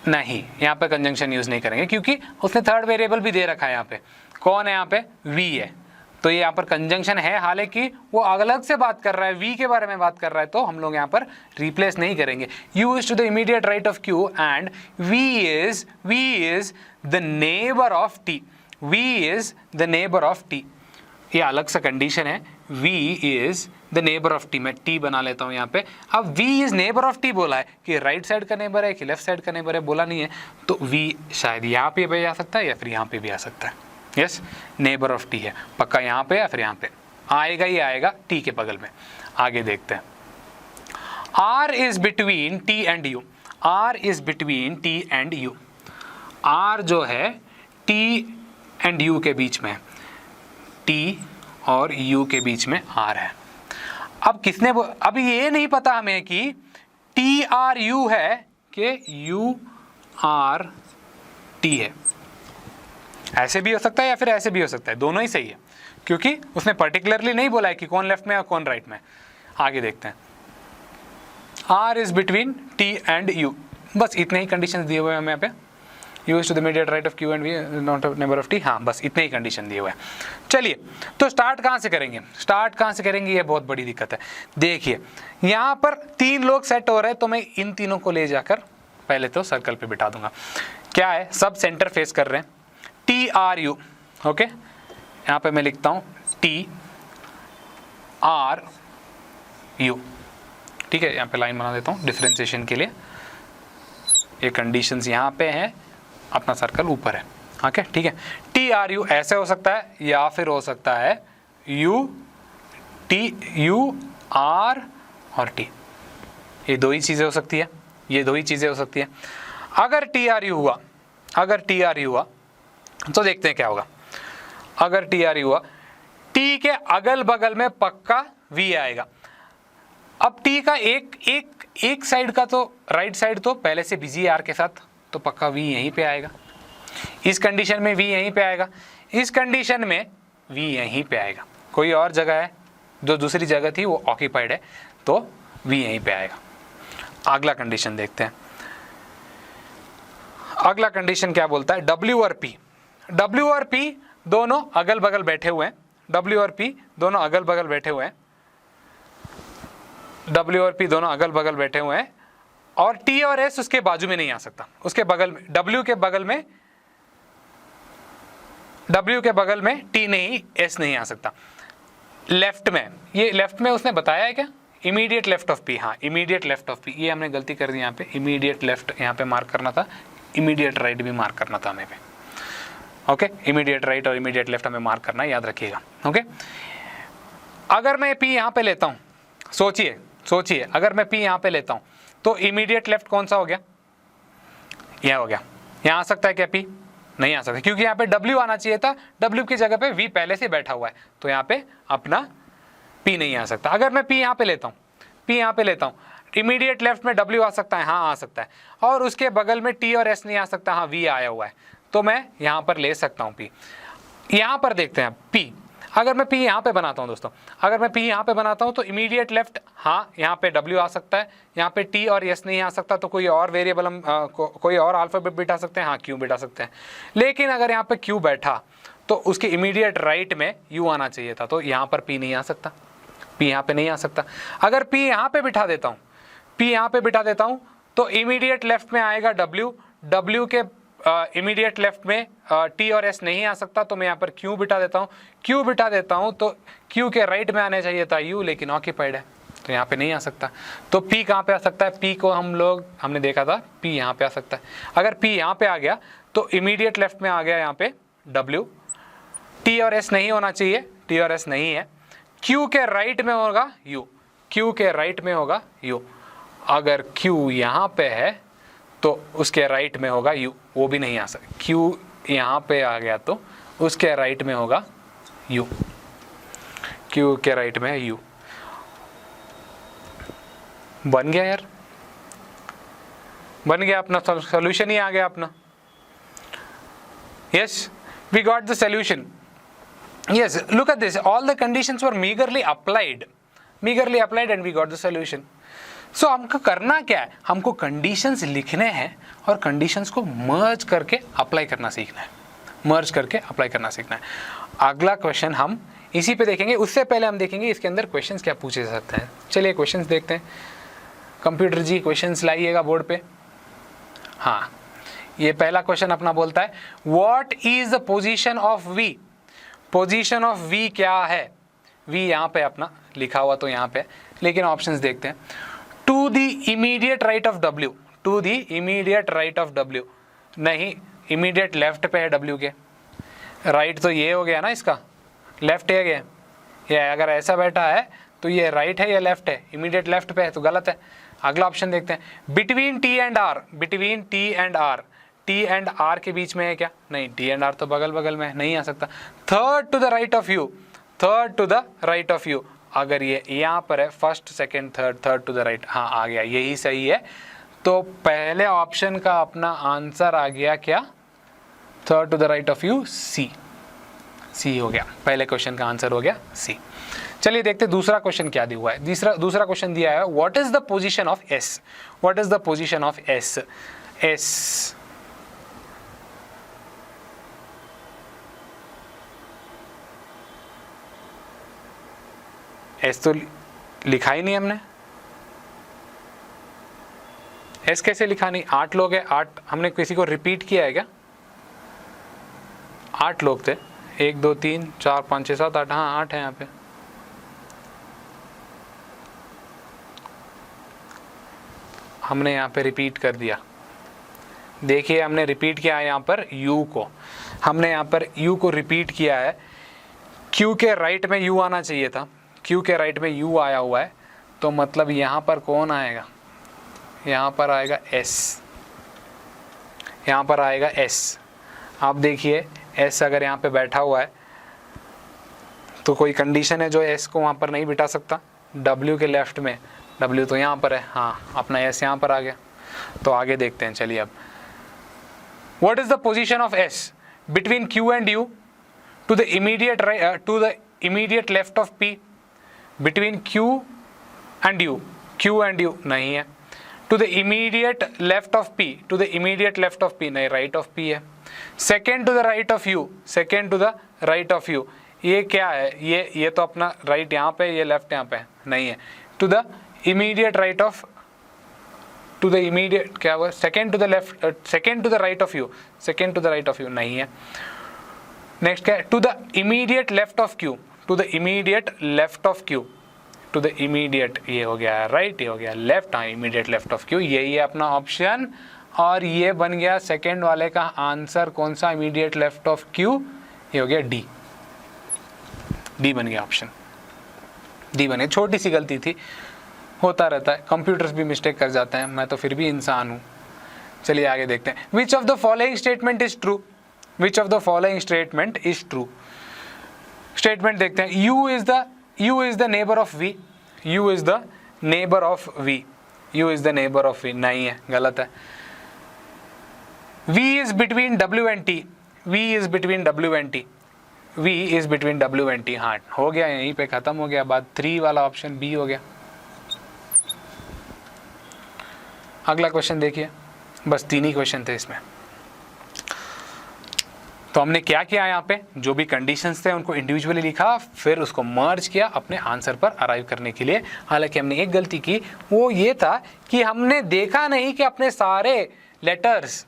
नहीं, यहाँ पे कंजंक्शन यूज नहीं करेंगे क्योंकि उसने थर्ड वेरिएबल भी दे रखा है। यहाँ पे कौन है? यहाँ पे V है, तो ये यहाँ पर कंजंक्शन है, हालांकि वो अलग से बात कर रहा है, V के बारे में बात कर रहा है, तो हम लोग यहाँ पर रिप्लेस नहीं करेंगे। U is to the immediate right of Q and V is the neighbor of T। V is the neighbor of T, ये अलग सा कंडीशन है। V is the neighbor of T, मैं T बना लेता हूँ यहाँ पे। अब V is neighbor of T बोला है कि राइट साइड का नेबर है कि लेफ्ट साइड का नेबर है, बोला नहीं है, तो V शायद यहाँ पे भी आ सकता है या फिर यहाँ पे भी आ सकता है। यस, नेबर ऑफ T है, पक्का यहाँ पे या फिर यहाँ पे आएगा ही आएगा, T के बगल में। आगे देखते हैं। R is between T and U। R is between T and U। R जो है T and U के बीच में है, T और U के बीच में R है। अब किसने अभी ये नहीं पता हमें कि T R U है कि U R T है। ऐसे भी हो सकता है या फिर ऐसे भी हो सकता है, दोनों ही सही है, क्योंकि उसने पर्टिकुलरली नहीं बोला है कि कौन लेफ्ट में और कौन राइट में। आगे देखते हैं। R is between T and U, बस इतने ही कंडीशंस दिए हुए हैं हमें यहाँ पे। U is to the immediate right of Q and V, not a neighbor of T। हाँ, बस इतने ही कंडीशन दिए हुए हैं। चलिए, तो स्टार्ट कहाँ से करेंगे? स्टार्ट कहाँ से करेंगे, ये बहुत बड़ी दिक्कत है। देखिए, यहाँ पर 3 लोग सेट हो रहे हैं, तो मैं इन तीनों को ले जाकर पहले तो सर्कल पे बिठा दूंगा। क्या है, सब सेंटर फेस कर रहे हैं, T R U। ओके, यहाँ पे मैं लिखता हूँ T R U। ठीक है, यहाँ पे लाइन बना देता हूँ डिफरेंशिएशन के लिए। ये कंडीशंस यहाँ पे हैं, अपना सर्कल ऊपर है। ओके, ठीक है। T R U ऐसे हो सकता है या फिर हो सकता है U R और T, ये 2 ही चीज़ें हो सकती है, ये 2 ही चीज़ें हो सकती है। अगर T R U हुआ तो देखते हैं क्या होगा। अगर T R U हुआ, टी के अगल बगल में पक्का वी आएगा। अब टी का एक साइड का तो राइट साइड तो पहले से बिजी है आर के साथ, तो पक्का वी यहीं पे आएगा। इस कंडीशन में वी यहीं पे आएगा, इस कंडीशन में वी यहीं पे आएगा। कोई और जगह है जो दूसरी जगह थी वो ऑक्यूपाइड है, तो वी यहीं पे आएगा। अगला कंडीशन देखते हैं। अगला कंडीशन क्या बोलता है, डब्ल्यू और पी। डब्ल्यू और पी दोनों अगल बगल बैठे हुए हैं, डब्ल्यू और पी दोनों अगल बगल बैठे हुए हैं, डब्ल्यू और पी दोनों अगल बगल बैठे हुए हैं, और टी और एस उसके बाजू में नहीं आ सकता, उसके बगल में, डब्ल्यू के बगल में, डब्ल्यू के बगल में टी नहीं, एस नहीं आ सकता। लेफ्ट में, ये लेफ्ट में उसने बताया है क्या, इमीडिएट लेफ्ट ऑफ पी, हाँ इमीडिएट लेफ्ट ऑफ पी, ये हमने गलती कर दी यहाँ पे, इमीडिएट लेफ्ट यहाँ पे मार्क करना था, इमीडिएट राइट भी मार्क करना था हमें पे। ओके, इमीडिएट राइट और इमीडिएट लेफ्ट हमें मार्क करना है, याद रखिएगा। ओके, अगर मैं पी यहाँ पे लेता हूँ, सोचिए अगर मैं पी यहाँ पे लेता हूँ तो इमीडिएट लेफ्ट कौन सा हो गया, यह हो गया। यहाँ आ सकता है क्या पी, नहीं आ सकता, क्योंकि यहाँ पे डब्ल्यू आना चाहिए था, डब्ल्यू की जगह पे वी पहले से बैठा हुआ है, तो यहाँ पे अपना पी नहीं आ सकता। अगर मैं पी यहाँ पे लेता हूँ, पी यहाँ पे लेता हूँ, इमीडिएट लेफ्ट में डब्ल्यू आ सकता है, हाँ आ सकता है, और उसके बगल में टी और एस नहीं आ सकता, हाँ वी आया हुआ है, तो मैं यहाँ पर ले सकता हूँ पी। यहाँ पर देखते हैं पी, अगर मैं पी यहाँ पे बनाता हूँ दोस्तों, अगर मैं पी यहाँ पे बनाता हूँ तो इमीडिएट लेफ्ट, हाँ यहाँ पे डब्ल्यू आ सकता है, यहाँ पे टी और एस नहीं आ सकता, तो कोई और वेरिएबल हम कोई और अल्फाबेट बिठा सकते हैं, हाँ क्यू बिठा सकते हैं। लेकिन अगर यहाँ पे क्यू बैठा तो उसके इमीडिएट राइट में यू आना चाहिए था, तो यहाँ पर पी नहीं आ सकता, पी यहाँ पे नहीं आ सकता। अगर पी यहाँ पे बिठा देता हूँ, पी यहाँ पे बिठा देता हूँ तो इमीडिएट लेफ्ट में आएगा डब्ल्यू, डब्ल्यू के इमीडिएट लेफ्ट में टी और एस नहीं आ सकता, तो मैं यहाँ पर क्यू बिठा देता हूँ, क्यू बिठा देता हूँ तो क्यू के राइट में आने चाहिए था यू, लेकिन ऑक्यूपाइड है तो यहाँ पे नहीं आ सकता। तो पी कहाँ पे आ सकता है, पी को हमने देखा था पी यहाँ पे आ सकता है। अगर पी यहाँ पे आ गया तो इमीडिएट लेफ्ट में आ गया यहाँ पे डब्ल्यू, टी और एस नहीं होना चाहिए, टी और एस नहीं है, क्यू के राइट में होगा यू, क्यू के राइट में होगा यू। अगर क्यू यहाँ पे है तो उसके राइट में होगा यू, वो भी नहीं आ सकता। क्यू यहाँ पे आ गया तो उसके राइट में होगा यू, क्यू के राइट में है यू। बन गया यार, बन गया, अपना सॉल्यूशन ही आ गया अपना। Yes, we got the solution. Yes, look at this, all the conditions were meagerly applied and we got the solution. So हमको करना क्या है, हमको कंडीशंस लिखने हैं और कंडीशंस को मर्ज करके अप्लाई करना सीखना है, मर्ज करके अप्लाई करना सीखना है। अगला क्वेश्चन हम इसी पे देखेंगे, उससे पहले हम देखेंगे इसके अंदर क्वेश्चंस क्या पूछे जा सकते हैं। चलिए क्वेश्चंस देखते हैं। कंप्यूटर जी क्वेश्चंस लाइएगा बोर्ड पे। हाँ, ये पहला क्वेश्चन अपना बोलता है what is the position of V. Position of V क्या है, वी यहाँ पे अपना लिखा हुआ तो यहाँ पे, लेकिन ऑप्शंस देखते हैं। To the immediate right of W, to the immediate right of W, नहीं इमीडिएट लेफ्ट पे है डब्ल्यू के, राइट तो ये हो गया ना, इसका लेफ्ट है गया, ये अगर ऐसा बैठा है तो ये राइट है या लेफ्ट है, इमीडिएट लेफ्ट पे है तो गलत है। अगला ऑप्शन देखते हैं, between T and R, between T and R, T and R के बीच में है क्या, नहीं, टी एंड आर तो बगल बगल में नहीं आ सकता। Third to the right of U, third to the right of U, अगर ये यहाँ पर है first second third, third to the right, हाँ आ गया, यही सही है। तो पहले ऑप्शन का अपना आंसर आ गया क्या, third to the right of U, C, C हो गया, पहले क्वेश्चन का आंसर हो गया सी। चलिए देखते दूसरा क्वेश्चन क्या दिया हुआ है। दूसरा क्वेश्चन दिया है what is the position of S, what is the position of S. S S तो लिखा ही नहीं हमने, एस कैसे लिखा नहीं, 8 लोग हैं, 8 हमने किसी को रिपीट किया है क्या, 8 लोग थे, 1 2 3 4 5 6 7 8, हाँ 8 है यहाँ पे। हमने यहाँ पे रिपीट कर दिया, देखिए हमने रिपीट किया है यहाँ पर u को, हमने यहाँ पर u को रिपीट किया है, q के राइट में u आना चाहिए था, q के राइट में u आया हुआ है, तो मतलब यहाँ पर कौन आएगा, यहाँ पर आएगा s, यहाँ पर आएगा s। आप देखिए s अगर यहाँ पे बैठा हुआ है तो कोई कंडीशन है जो एस को वहाँ पर नहीं बिठा सकता, डब्ल्यू के लेफ्ट में, डब्ल्यू तो यहाँ पर है, हाँ अपना एस यहाँ पर आ गया। तो आगे देखते हैं, चलिए अब what is the position of S between Q and U to the immediate left of P, between Q and U नहीं है, to the immediate left of P, to the immediate left of P नहीं, right of P है, second to the right of U, second to the right of U, ये क्या है, ये तो अपना राइट यहाँ पे, ये लेफ्ट यहाँ पे नहीं है, to the immediate right of, to the immediate क्या हुआ, second to the left, second to the right of U, second to the right of U नहीं है। नेक्स्ट क्या है, to the immediate left of Q, to the immediate left of Q, to the immediate, ये हो गया right, ये हो गया लेफ्ट, हाँ इमीडिएट लेफ्ट ऑफ क्यू, यही है अपना ऑप्शन। और ये बन गया सेकेंड वाले का आंसर, कौन सा, इमीडिएट लेफ्ट ऑफ क्यू, ये हो गया डी, डी बन गया ऑप्शन, डी बने। छोटी सी गलती थी, होता रहता है, कंप्यूटर्स भी मिस्टेक कर जाते हैं, मैं तो फिर भी इंसान हूँ। चलिए आगे देखते हैं, which of the following statement is true, which of the following statement is true. Statement देखते हैं, U is the neighbor of V, U is the neighbor of V, U is the neighbor of V नहीं है, गलत है। V is between W and T, V is between W and T, V is between W and T, हाँ हो गया, यहीं पे खत्म हो गया बात, 3 वाला ऑप्शन B हो गया। अगला क्वेश्चन देखिए, बस 3 ही क्वेश्चन थे इसमें। तो हमने क्या किया, यहाँ पे जो भी कंडीशंस थे उनको इंडिविजुअली लिखा, फिर उसको मर्ज किया अपने आंसर पर अराइव करने के लिए। हालांकि हमने एक गलती की, वो ये था कि हमने देखा नहीं कि अपने सारे लेटर्स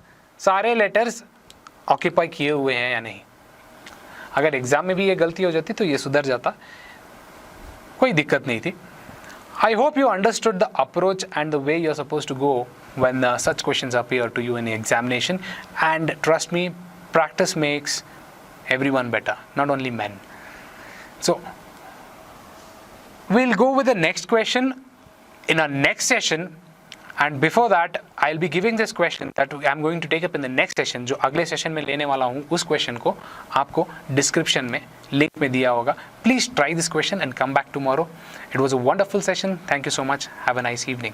ऑक्यूपाई किए हुए हैं या नहीं। अगर एग्जाम में भी ये गलती हो जाती तो ये सुधर जाता, कोई दिक्कत नहीं थी। I hope you understood the approach and the way you are suppose to go when such questions appear to you in the examination, and trust me, practice makes everyone better, not only men. So we'll go with the next question in our next session, and before that I'll be giving this question that I'm going to take up in the next session. जो अगले session में लेने वाला हूँ, उस question को आपको description में लिंक में दिया होगा। Please try this question and come back tomorrow. It was a wonderful session. Thank you so much. Have a nice evening.